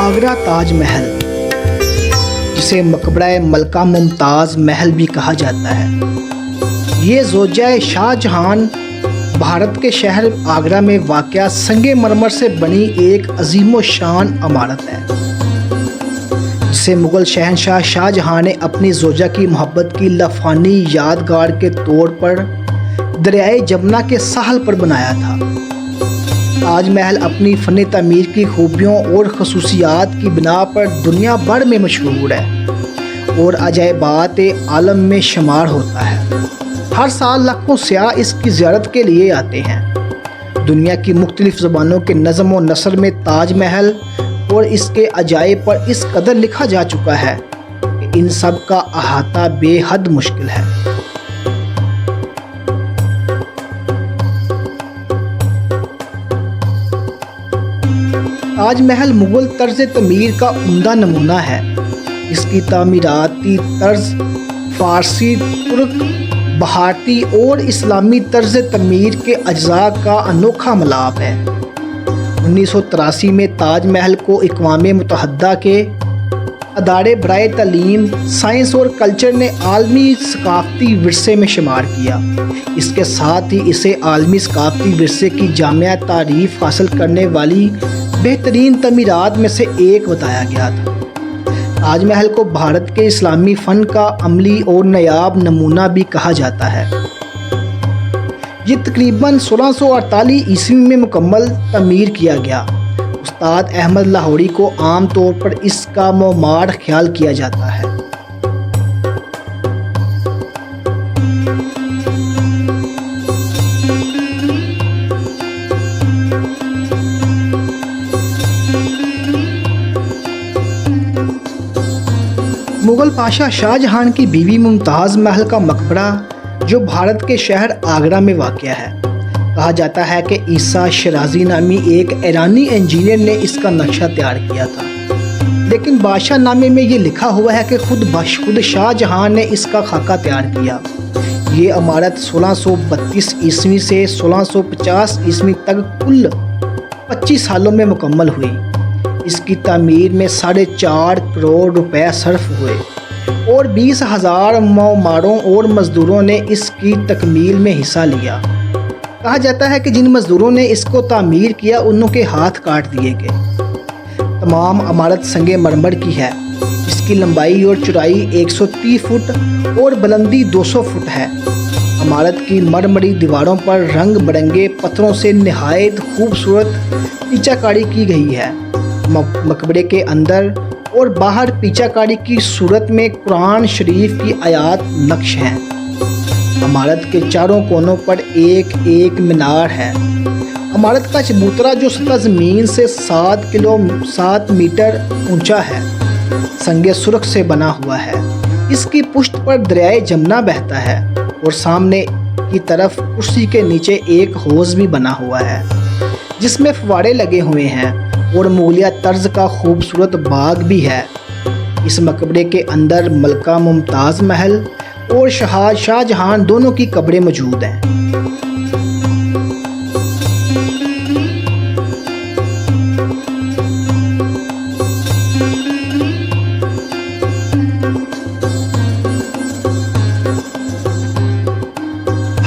آگرہ تاج محل، جسے مقبرہ ملکہ ممتاز محل بھی کہا جاتا ہے، یہ زوجہ شاہ جہاں بھارت کے شہر آگرہ میں واقع سنگ مرمر سے بنی ایک عظیم و شان عمارت ہے، جسے مغل شہنشاہ شاہ جہاں نے اپنی زوجہ کی محبت کی لافانی یادگار کے طور پر دریائے جمنا کے ساحل پر بنایا تھا۔ تاج محل اپنی فن تعمیر کی خوبیوں اور خصوصیات کی بنا پر دنیا بھر میں مشہور ہے اور عجائبات عالم میں شمار ہوتا ہے۔ ہر سال لاکھوں سیاح اس کی زیارت کے لیے آتے ہیں۔ دنیا کی مختلف زبانوں کے نظم و نثر میں تاج محل اور اس کے عجائب پر اس قدر لکھا جا چکا ہے کہ ان سب کا احاطہ بے حد مشکل ہے۔ تاج محل مغل طرز تعمیر کا عمدہ نمونہ ہے۔ اس کی تعمیراتی طرز فارسی، ترک، بھارتی اور اسلامی طرز تعمیر کے اجزاء کا انوکھا ملاپ ہے۔ 1983 میں تاج محل کو اقوام متحدہ کے ادارے برائے تعلیم، سائنس اور کلچر نے عالمی ثقافتی ورثے میں شمار کیا۔ اس کے ساتھ ہی اسے عالمی ثقافتی ورثے کی جامع تعریف حاصل کرنے والی بہترین تعمیرات میں سے ایک بتایا گیا تھا۔ تاج محل کو بھارت کے اسلامی فن کا عملی اور نایاب نمونہ بھی کہا جاتا ہے۔ یہ تقریباً 1648 عیسوی میں مکمل تعمیر کیا گیا۔ استاد احمد لاہوری کو عام طور پر اس کا معمار خیال کیا جاتا ہے۔ مغل بادشاہ شاہ جہاں کی بیوی ممتاز محل کا مقبرہ جو بھارت کے شہر آگرہ میں واقع ہے، کہا جاتا ہے کہ عیسیٰ شیرازی نامی ایک ایرانی انجینئر نے اس کا نقشہ تیار کیا تھا، لیکن بادشاہ نامے میں یہ لکھا ہوا ہے کہ خود شاہ جہاں نے اس کا خاکہ تیار کیا۔ یہ عمارت 1632 عیسوی سے 1650 عیسوی تک کل 25 سالوں میں مکمل ہوئی۔ اس کی تعمیر میں 4.5 کروڑ روپے صرف ہوئے اور 20,000 معماروں اور مزدوروں نے اس کی تکمیل میں حصہ لیا۔ کہا جاتا ہے کہ جن مزدوروں نے اس کو تعمیر کیا انہوں کے ہاتھ کاٹ دیے گئے۔ تمام عمارت سنگ مرمر کی ہے۔ اس کی لمبائی اور چوڑائی 130 فٹ اور بلندی 200 فٹ ہے۔ عمارت کی مرمری دیواروں پر رنگ برنگے پتھروں سے نہایت خوبصورت پیچا کاری کی گئی ہے۔ مقبرے کے اندر اور باہر پیچا کاری کی صورت میں قرآن شریف کی آیات نقش ہیں۔ عمارت کے چاروں کونوں پر ایک ایک مینار ہے۔ عمارت کا چبوترا جو سطح زمین سے 7 میٹر اونچا ہے، سنگ سرخ سے بنا ہوا ہے۔ اس کی پشت پر دریائے جمنا بہتا ہے اور سامنے کی طرف کرسی کے نیچے ایک حوض بھی بنا ہوا ہے جس میں فوارے لگے ہوئے ہیں اور مغلیہ طرز کا خوبصورت باغ بھی ہے۔ اس مقبرے کے اندر ملکہ ممتاز محل اور شاہ جہاں دونوں کی قبریں موجود ہیں۔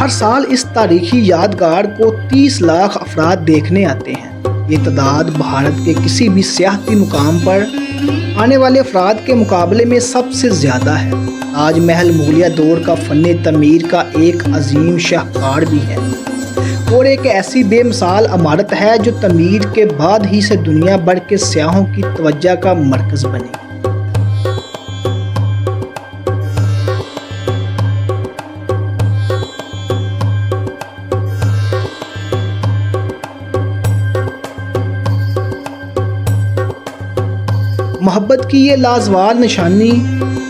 ہر سال اس تاریخی یادگار کو 30 لاکھ افراد دیکھنے آتے ہیں۔ یہ تعداد بھارت کے کسی بھی سیاحتی مقام پر آنے والے افراد کے مقابلے میں سب سے زیادہ ہے۔ تاج محل مغلیہ دور کا فن تعمیر کا ایک عظیم شاہکار بھی ہے اور ایک ایسی بے مثال عمارت ہے جو تعمیر کے بعد ہی سے دنیا بھر کے سیاحوں کی توجہ کا مرکز بنی۔ محبت کی یہ لازوال نشانی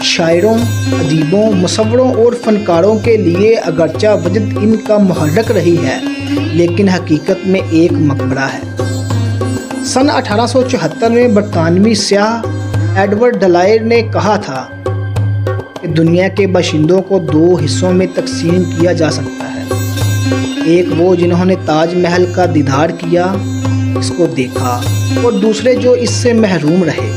شاعروں، ادیبوں، مصوروں اور فنکاروں کے لیے اگرچہ وجد ان کا محرک رہی ہے، لیکن حقیقت میں ایک مقبرہ ہے۔ سن 1874 میں برطانوی سیاح ایڈورڈ ڈلائر نے کہا تھا کہ دنیا کے باشندوں کو 2 حصوں میں تقسیم کیا جا سکتا ہے، ایک وہ جنہوں نے تاج محل کا دیدار کیا، اس کو دیکھا، اور دوسرے جو اس سے محروم رہے۔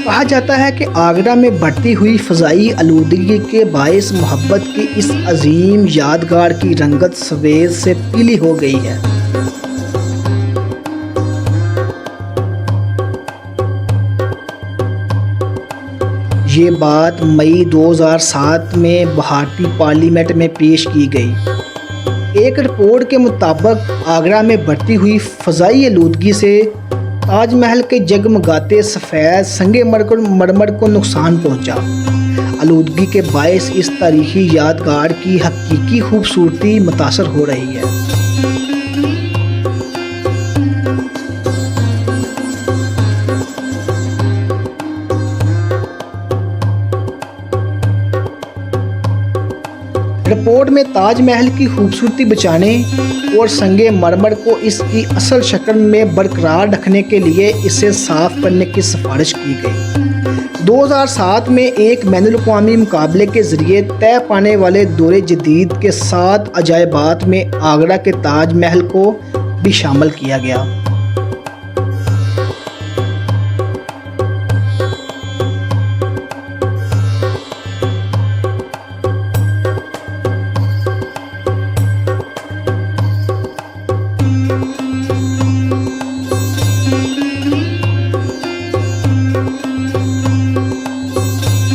کہا جاتا ہے کہ آگرہ میں بڑھتی ہوئی فضائی آلودگی کے باعث محبت کی اس عظیم یادگار کی رنگت سفید سے پیلی ہو گئی ہے۔ یہ بات مئی 2007 میں بھارتی پارلیمنٹ میں پیش کی گئی۔ ایک رپورٹ کے مطابق آگرہ میں بڑھتی ہوئی فضائی آلودگی سے تاج محل کے جگمگاتے سفید سنگ مرمر کو نقصان پہنچا۔ آلودگی کے باعث اس تاریخی یادگار کی حقیقی خوبصورتی متاثر ہو رہی ہے۔ رپورٹ میں تاج محل کی خوبصورتی بچانے اور سنگ مرمر کو اس کی اصل شکل میں برقرار رکھنے کے لیے اسے صاف کرنے کی سفارش کی گئی۔ 2007 میں ایک بین الاقوامی مقابلے کے ذریعے طے پانے والے دور جدید کے 7 عجائبات میں آگرہ کے تاج محل کو بھی شامل کیا گیا۔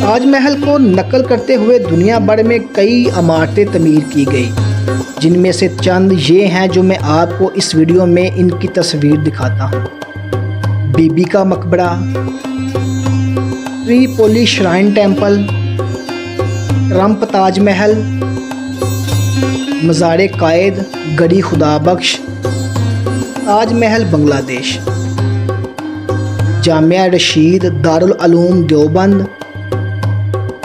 تاج محل کو نقل کرتے ہوئے دنیا بھر میں کئی عمارتیں تعمیر کی گئی، جن میں سے چند یہ ہیں جو میں آپ کو اس ویڈیو میں ان کی تصویر دکھاتا ہوں۔ بی بی کا مقبرہ، Tripoli shrine temple, Trump Taj Mahal, مزار قائد گڑھی خدا بخش، تاج محل بنگلہ دیش، جامعہ رشید دارالعلوم دیوبند،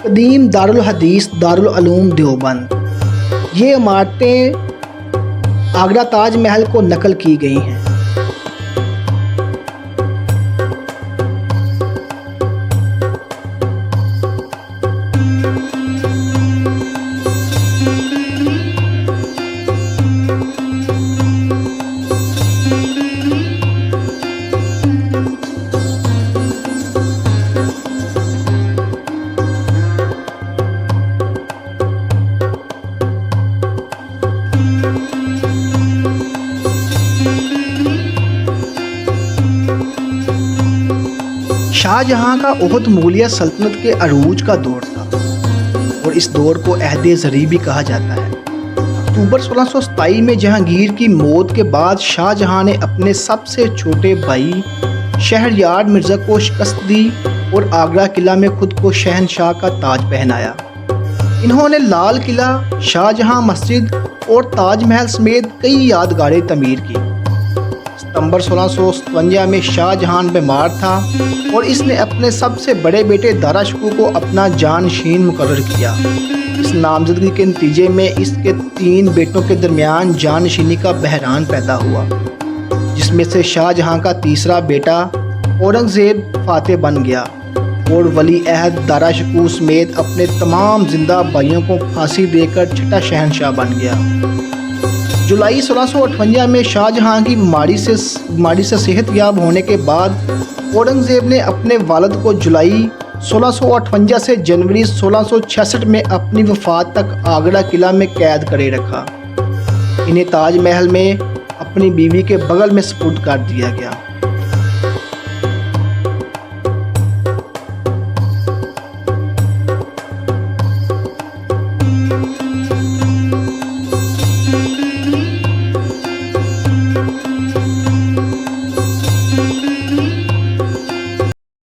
قدیم دارالحدیث دارالعلوم دیوبند۔ یہ عمارتیں آگرہ تاج محل کو نقل کی گئی ہیں۔ شاہ جہاں کا عہد مغلیہ سلطنت کے عروج کا دور تھا اور اس دور کو عہد زری بھی کہا جاتا ہے۔ اکتوبر 1627 میں جہانگیر کی موت کے بعد شاہ جہاں نے اپنے سب سے چھوٹے بھائی شہریار مرزا کو شکست دی اور آگرہ قلعہ میں خود کو شہنشاہ کا تاج پہنایا۔ انہوں نے لال قلعہ، شاہ جہاں مسجد اور تاج محل سمیت کئی یادگاریں تعمیر کی۔ ستمبر 1657 میں شاہ جہاں بیمار تھا اور اس نے اپنے سب سے بڑے بیٹے دارا شکوہ کو اپنا جانشین مقرر کیا۔ اس نامزدگی کے نتیجے میں اس کے 3 بیٹوں کے درمیان جانشینی کا بحران پیدا ہوا، جس میں سے شاہ جہاں کا تیسرا بیٹا اورنگزیب فاتح بن گیا اور ولی عہد دارا شکوہ سمیت اپنے تمام زندہ بھائیوں کو پھانسی دے کر چھٹا شہنشاہ بن گیا۔ جولائی 1658 میں شاہ جہاں کی بیماری سے صحت یاب ہونے کے بعد اورنگزیب نے اپنے والد کو جولائی 1658 سے جنوری 1666 میں اپنی وفات تک آگرہ قلعہ میں قید کرے رکھا۔ انہیں تاج محل میں اپنی بیوی کے بغل میں سپرد کر دیا گیا۔